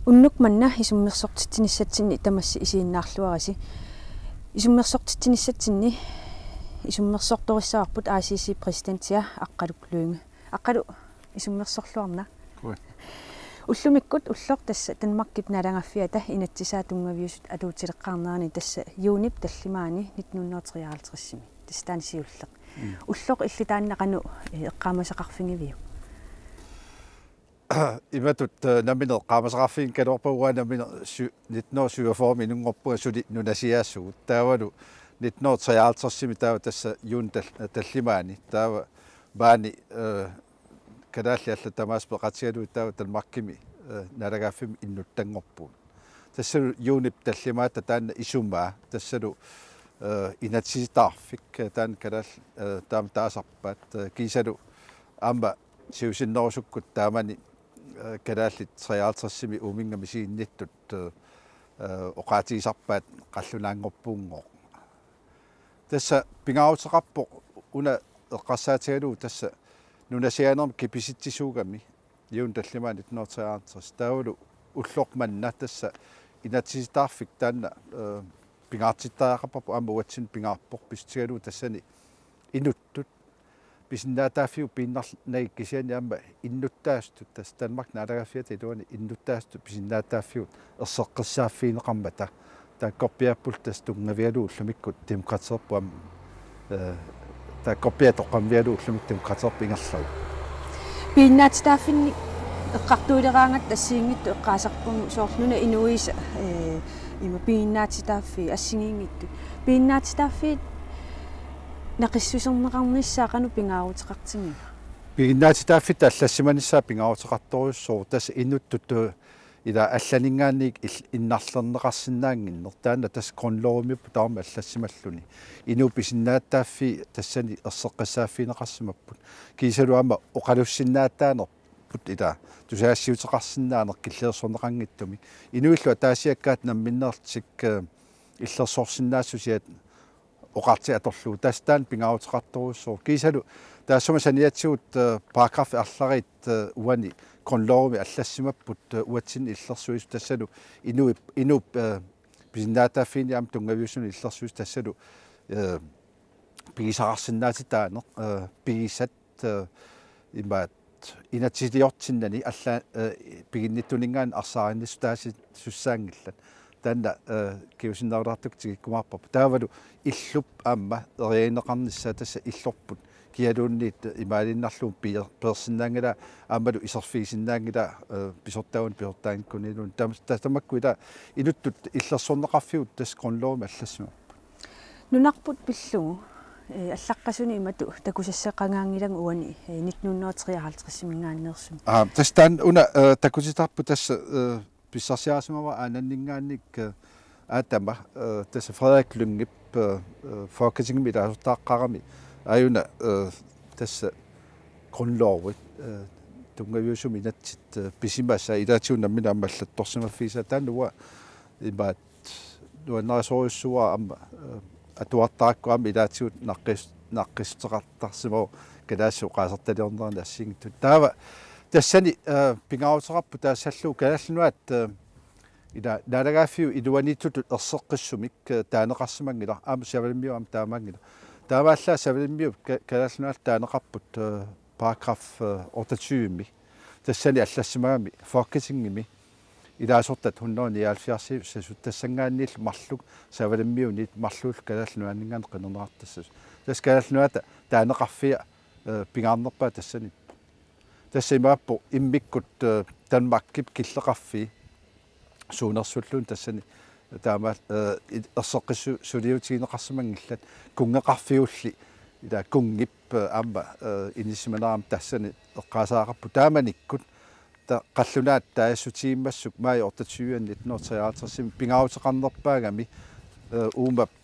Unnuk manna isummersortitsinissatsinni tamassi isiinnaarluarisi isummersortitsinissatsinni isummersortorissaarput ACC presidentia aqqalukluunga aqqalu isummersorluarna уллумиккут уллор тасса танмаркип налангaffiата инатсисаа тунгаviusut алуутилеққарнерани тасса юунип таллимаани 1953 тастаани сиуллеқ уллоқ иллитааннақану эққаамасақарфингивиу иматут наминеқ qaamасақарфин калорпауа намине 1947 минунгорпуга сули нунасиаассугут таавалу 1953 таава тасса юун таллимаани таава баани kadaallialla tamaaspeqatigalu taava talmarkimi nalagaffim innuttangorpuun tassalu yuunip tallimaata taanna isummaa tassalu inatsitaarfik taan kadaal taam taasarpaat kiisalu aama siusinnorusukkut taamani kadaallit 53 umingami siinnittut oqaatigisarpaat qallunaangorpuungoq tassa pingaruteqarpoq una eqqarsaatigalu tassa nunasianerm kipisittisuugami yuun tallimaan 1953 taavulu ullormanna tassa inatsitaarfik taanna pingaartittaaqarpapu aama uatsin pingaarpoq pistigalu tassani inuttut pisinnaataaffiu piinnarnagikkisiani aama innuttaastut tass Danmark naalagaffiat iluani innuttaastut pisinnaataaffiu erseqqissaaffiineqarmata taakkorpiaappul tass tungavialu ullumikkut demokratserpu aama taakkorpiatoqqamvialu ullumik demokratserpu ingerlagu piinnaatitaafinni eqqartuuleraangat tassiingittu eqqaasarpunu soorluna inuisa ima piinnaatitaaffi assingiingittu piinnaatitaaffi naqissuserneqarnissaaqanu pingaaruteqartingi piinnaatitaaffi taallassimanissaa pingaaruteqartorussoo tass innuttut ila allaningaanniik innarlerneqarsinnaanginner taanna tass grundlovimippu taarma allassimalluni inu pisinnaataaffi tassani erseqqissaaffiineqarsimapput kiisaluama oqalussinnaataanerput ila tusaassiuteqarsinnaaner killeersorneqangittumi inuillu taasiakkaat namminnertik illersorsinnaassusiat oqarti atorlu tastaan pingaaruteqartorussoo kiisalu taassuma saniatsigut paragraf arlarit uani grundlovimi allassimapput uatsin illersuis tassalu inu pisinnaataaffiini am tungaviusuni illersuis tassalu pigisaqarsinnaatitaaner pigisat imaat inatsiliortinnani alla piginnittuningaan arsaarinnissu taasi sussaangillat taanna kiusinnerulartuk tikikkumaarpapu taavalu illup aamma erianeqarnissa tassa illorput kialuunniit imaalinnarluun persinnaangila aamalu iserfiisinnaangila pisortaun pisortaankunniluun tamakku ila inuttut illersorneqarfiut tass grundlovimi allassima nunarput pillugu аллаққасуни имату такусассеқангаангилан уани 1953 мингааннерсум тастан уна такуситарпу тасса писсарсиарсимава аананнингаанник аатама тасса Frederik Lyngip фокусингми таасортааққарами аюна тасса grundlovit tungaviusumi natsit pisimassa ilaatiunnammina аммаллатторсимаффиса таануа имаат нуаннерисоруссуа амма atuartaakkuami ilaatiut naqqistеqartarsimu kalaassu qaasartaliornerni assingittu taava tassani pingaaruteqarpu taassalluu kalallunuat ila naalagaafiu iluanittut erseqqissumik taaneqarsimangila aam savalimiu aam taamangila taavaallaa savalimiu kalallunuat taaneqarput paragraf 28 tassani allassimagami fokkisingimi илаасортат 179 сасут тассангааннил марлук савалиммиунит марлуул калаллунуаннингаан qinerneraartassas тас калаллунуата таанеқарфиа пингаарнерпаа тассаниппу тассимааппу иммиккут танмаккип киллеқарфи суунерсуллуун тассани таама ерсеққиссу сулиутигинеқарсимангиллат кунгеқарфиулли ила кунгип аама инисиманерам тассани эққаасаақарпу тааманиккут qallunaat taassutiimmassuk maai 28 1953 pingaaruteqarnerpaagami uumap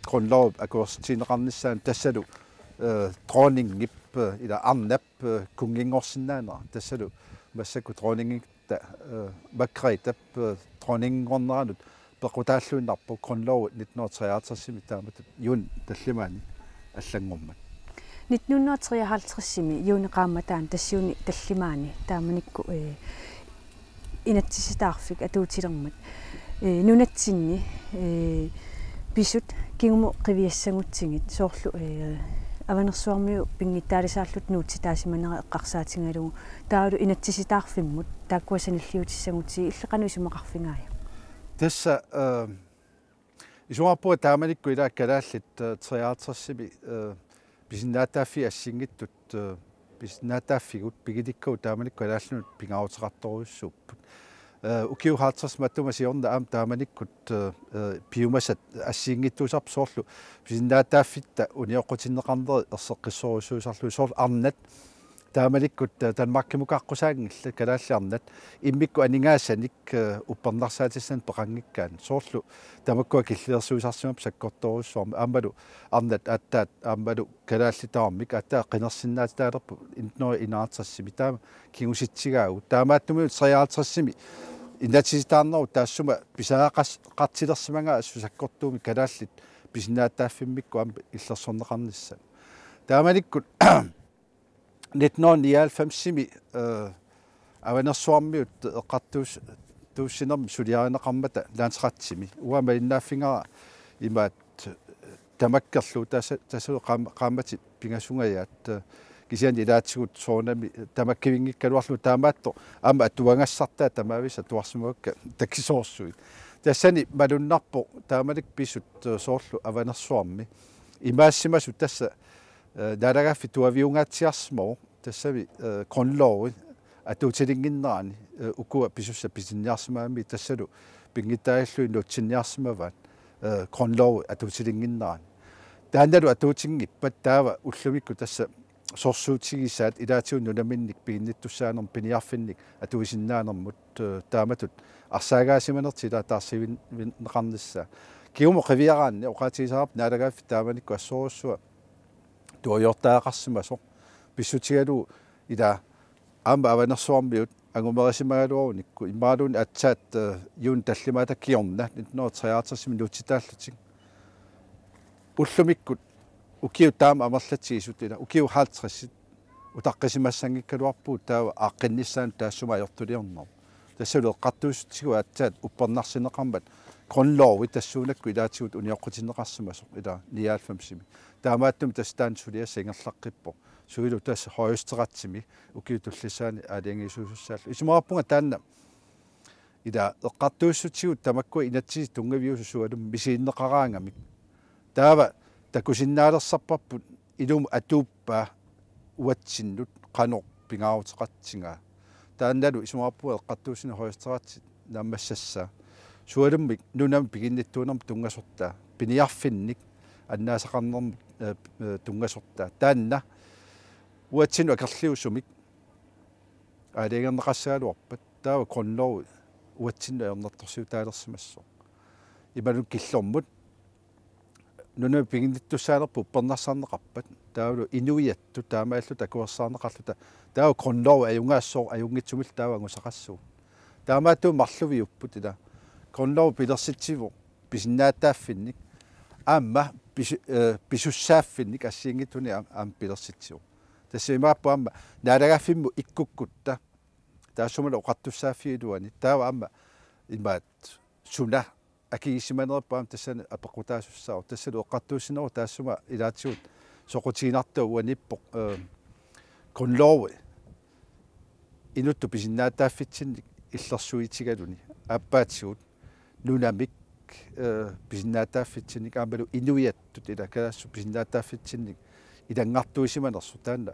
grundlov akorstiineqarnissaan tassalu dronninngip ila arnap kungingorsinnaana tassalu massakku dronningitta Margrethe dronninngorneranut pequtaalluinnarpu grundlov 1953 taamat yun tallimaani аллангормат 1953-ми юунеқааматаан тассиуни таллимаани тааманикку inatsisitaarfik atuutilermat nunatsinni pisut kigumu qiviassangutsigit soorlu avanersuarmiu pingittaalisaallut nuutsitaasimannera eqqarsaatingalugu taalu inatsisitaarfimmut taakkuasanilliutissanguti illeqanu isumaqarfingaaya tassa isuappu taamanikku ila kalaallit triaatersimi bisinnaataafi assingittut bisinnaataaffigut pigitikku taamanikku alaallunut pingauteqartoruussuupput ukiu haaters matuma siorna am taamanikkut piumasat assiingittuusarp soorlu bisinnaataafitta unioqqutinneqarneri erseqqissorusuusarlu soorlu arnat taamanikkut tanmarkimukaaqqusaangilla kalaalliarnat immikku aningaassanik upparnarsaatisan peqangikkaan soorlu tamakkua killeersuusarsimap sakkortoruussuarma aammalu arnat attaat aammalu kalaallitaarmik attaa qinersinnaataalerpu innoi inaaterssimi taama kingusitsigaagu taamaattumu triaatersimi inatsisitaarneru taassuma pisaaqartilersimanga assu sakkortuumi kalaallit bisinnaataaffimikku am illersorneqarnissa taamanikkut 1999 avanersuarmiut eqqartuus tuussinermi suliarineqarmata laanseqatsimi uama innaaffingaa imaat tamakkerlu tasulu qaamati pingasungayaat kisiani ilaatsigut soonami tamakkivingikkaluarlu taamaatto ama atuangassartaa tamaavisa tuarsimuakka takisoorsuit tassani malunnarpo taamanik pisut soorlu avanersuarmi imaassimasu tassa daaragaffi tuaviungaatsiarsmoo tassami qonloowi atuutilinginnerani ukua pisussa pisinniarsmaami tassalu pingittaayallu nuutsinniarsmavaat qonloowi atuutilinginnerani taannalu atuutiнгиппат таава уллумикку тасса сорсуутигисаат илаатиун нунаминник пигинниттуссаанерм пиниарфинник атуисиннаанермут тааматут арсаагаасиманертила таарсивин неқарнisса киумо қивиараанни оқаатигисаарап наалагааффи тааманикку ассоруссуа туайортаақарсимасо писсутигалу ила аама аванерсуармиут агумерисимагалуарникку имаалуун атсаат юун таллимаата киорна 1933 минутитааллутик уллумиккут укиу таама амерлатсигисут ила укиу хаалтрессит утаққисимассангиккалуарпуут таава ааққиннissaан таассума аёртулиорнер тассулу эққартуусутсигу атсаат уппернарсинеқармат qonloowi tassuunakku ilaatigut uniorqutineqarsimasor ila 99 taamaattum tastaan sulia singerlaqqippo suilu tass hoyusteqatsimi ukiutullisaani aaliangiisuusussaall isumaqarpunga taanna ila eqqartuussutigut tamakku inatsi tungaviususualum misiinneqaraangamik taava takusinnaalerssarparput ilum atuuppaa uatsinnut qanoq pingaaruteqatsingaa taannalu isumaqarpunga eqqartuussina hoyusteqatsit naammassassaa sualumik nunam piginnittuunerm tungasortaa piniarfinnik annaasaqarnerm tungasortaa taanna uatsinu akerliussumik aaliangerneqassaaluarpat taava qonlooru uatsinu aernertorsiu taalersimasso imalun killormut nunam piginnittussaanerpu uppernarsarneqarpat taavalu inuiattu taamaallu takuersaarneqarluta taava qonlooru ajungaassoo ajungitsumil taava angusaqassuu taamaattu marluviupput ila qonlooru pilersitsivu pisinnaataafinnik aamma pisussaaffinnik assiingittuni aam pilersitsivu tassimaappu aamma naalagaffimmu ikkukkutta taassumala oqartussaafiiluani taava aamma imaat suna akigissimanerippu aam tassani apeqqutaasussaau tassalu oqqartuussineru taassuma ilaatigut soqutiginartu uanippoq qonlooru inuttu pisinnaataaffitsinnik illersuitigaluni appaatigut nunamik pisinnaataaffitsinnik aamalu inuiattut ila kalassu pisinnaataaffitsinnik ilangartuisimanersu taanna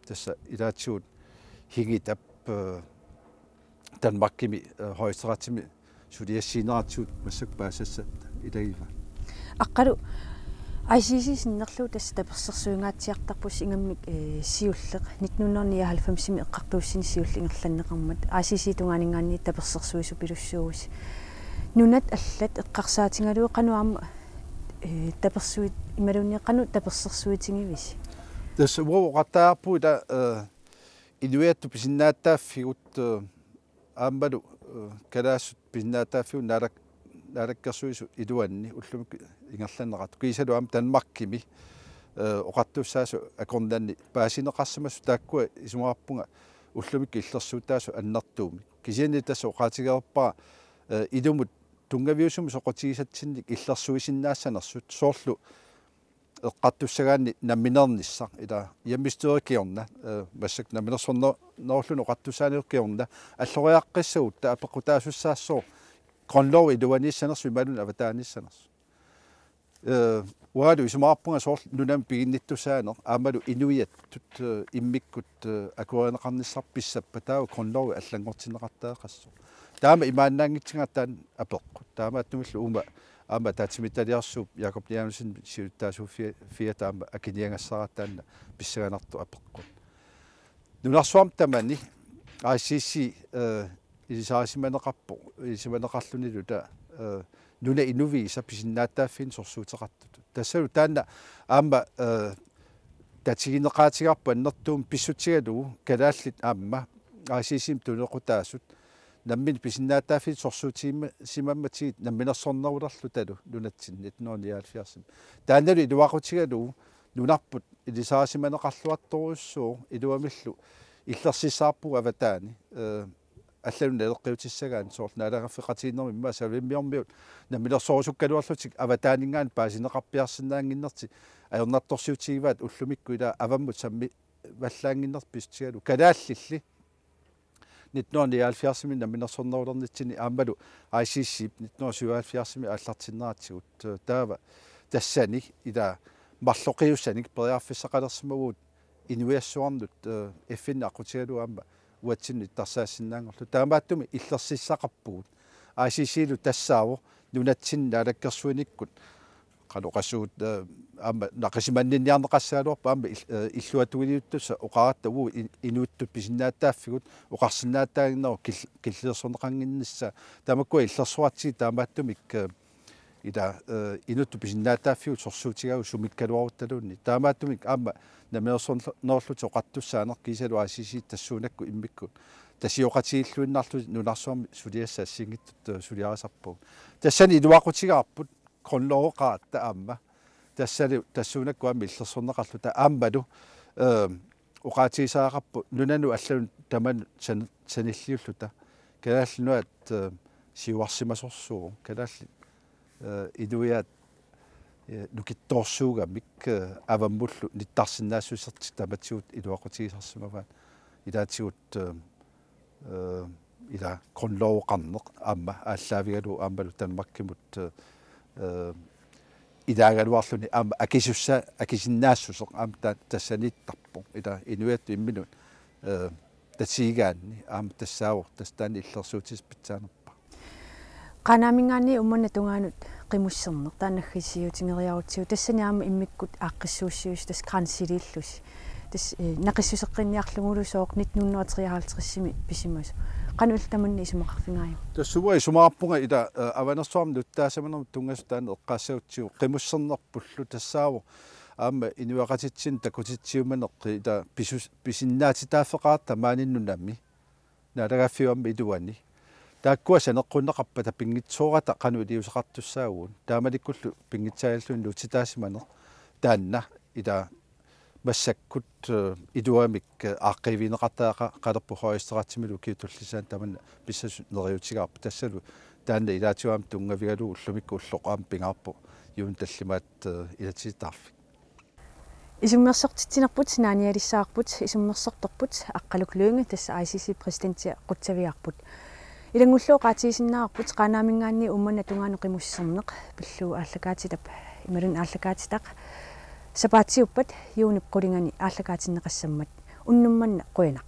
tassa ilaatigut hingitap tanmarkimi hoisteratimi suliassiineraatigut massakpaasassat ilagiva aqqalu ICC-sinnerlu tassa tapersersuingaatsiartarpus ingammik siulleq 1999 eqqartuussini siullingerlanneqarmat ICC tungaaningaanni tapersersuisu pilussuugus nunat allat eqqarsaatingaluu qanuarma tapersuit imalunni qanu tapersersuitingivis tassa uoqataarpu ila inuiattu pisinnaataafigut aammalu kalaassut pisinnaataafigu naalakkersuisu iluanni ullumik ingerlanneqat kiisalu aam tanmarkimi oqartussaasu akornanni paasineqarsimassu taakkua isumaqarpunga ullumik illersuutaasu annertuumi кисиани тасо qaatigerpa idumut tungaviusum soqotigisatsinnik illersuisinнаассанерсут соорлу эққаттуссагаани намминерниссақ ила яммистерикиорна массак намминерсорноорлуну қаттусааниуккиорна аллориаққиссагут таапеққутаасуссаассоо конлоо идуаниссанерс вималун аватааниссанерс уаду исумаарпунга соорлу нунам пигинниттусаанер аамалу инуиаттут иммиккут акуаринеқарниссар писсаппа таа конлоо аллангортинеқартаақассо таама имааннаангитсингаттаан апеққут таама аттумиллу ума ама таатимитталиарсууп Jakob Jansen сиуттаасуу фиатаама акиниангассаратаанна писсаганарту апеққут нунарсуам тамани ICC илисаарисиманеқарпо илисиманеқарлунилу та нуна инувииса писиннааттааффин сорсуутеқартут тассалу таанна аама татигинеқаатигарпу аннертуум писсутигалуу калааллит аама ICC-им тунеқутаасут наммин писиннааттааффин сорсуутиимма симамматигит намминерсорнерулерлу талу нунатсин 1979 таанналу илуақутигалуу нунарпут илисаарисиманеқарлуарторуссуу илуамиллу иллерсисаарпу аватаани аллалун элеққиутиссагаан соорлнаалагаффеқатииннерми имма савиммиормиут намминерсорусуккалуарлутик аватаанингаан паасинеқарпиарсинаангиннерти аернарторсиутигиваат уллумикку ила аваммут самми валлаангиннер пистигалу калааллилли 1979 намминерсорнерулернитсини аамалу ICC 1977 аллартиннаатигут таава тассани ила марлоқиуссаник периарфиссақалерсимагуут инуиассуарнут FN ақутигалу аама уатсинни тарсаассиннаангорлу таамааттуми иллерсиссақарпугут ICC-лу тассааво нунатсинна алаккерсуиниккут қалоқассуут аама нақисиманнинниарнеқассаалуарпа аама иллуатугилиуттуса оқараттаву инуиттут писиннааттааффигут оқарсинааттаагиннеру киллерсорнеқангиннисса таамаккуа иллерсуатси таамааттумик ила инутту писиннааттааффигут сорсуутигаагу сумиккалуарутталуунни таамааттумик аама намерсорнерлут оқаттуссаанер кисалу ICC тассуунакку иммикку тасиоқатииллуиннарлу нунарсуарми сулиассаассингиттут сулиарасарпу тассани илуақутигаарпут конлооqaatta аама тассали тассуунаккуами иллерсорнеқарлу та ааммалу уqaатисаагаарпу нунану аллун таман саниллиуллута калааллунуат сиуарсимасорсуу калаалли идуяат нукитторсуугамик аваммуллу ниттарсинаассусерти таматсуут илуақутигисарсимаваат илаатигут ила конлооqarneq аама ааллаавигалу аамалу танмаккимут идаагалуарлуни аама акисусса акисиннаассусеқ аама тассаниттарпо ила инуиатту имминут тасигаанни аама тассаавор тастаани иллерсуутис питсаанерпа qanamingaanni ummanna tungaanut qimussернер тааннаггисиутингериарутсиу тассани аама иммиккут ааққиссууссиус тас грансилииллус тас нақиссусеққинниарлугулусооқ 1953 писимас qanuultamunni исумақарфингааю тассуа исумаарпунга ила аванерсуарм нуттаасаманер тунгастаан эққассаутсиу қимуссернерпуллу тассааву аама инуақатитсин такутитсиуманеққи ила писиннаатитааффеқарта мааниннунамми наалагааффиуамми идуани тааккуа санеққуннеқарпа тапингитсоората қану илиусеқартуссаагуун таамаликкуллу пингитсааллуин лутитаасиманеқ таанна ила массаккут идуамик ааққивинеқартаақа қалерпу хоистератсимилу киутуллисаан таманна писсасу нериутигаарпа тассалу таанна илаатиуам тунгавигалу уллумикку уллоқаам пингаарпу юун таллимаат илатитаарфи исуммерсортитсинерпут нааниалиссаарпут исуммерсорторпут аққалук луинга тасса ICC президентиа қутсавиарпут илангуллоо qaatigisиннаарпут qanaamингаанни уммана тунгаanu qimуссернеқ пиллуу ааллакаатитап ималун ааллакаатитақ сапаатсиуппат юунип qulingani ааллакаатиннеқассаммат уннумманна қуянақ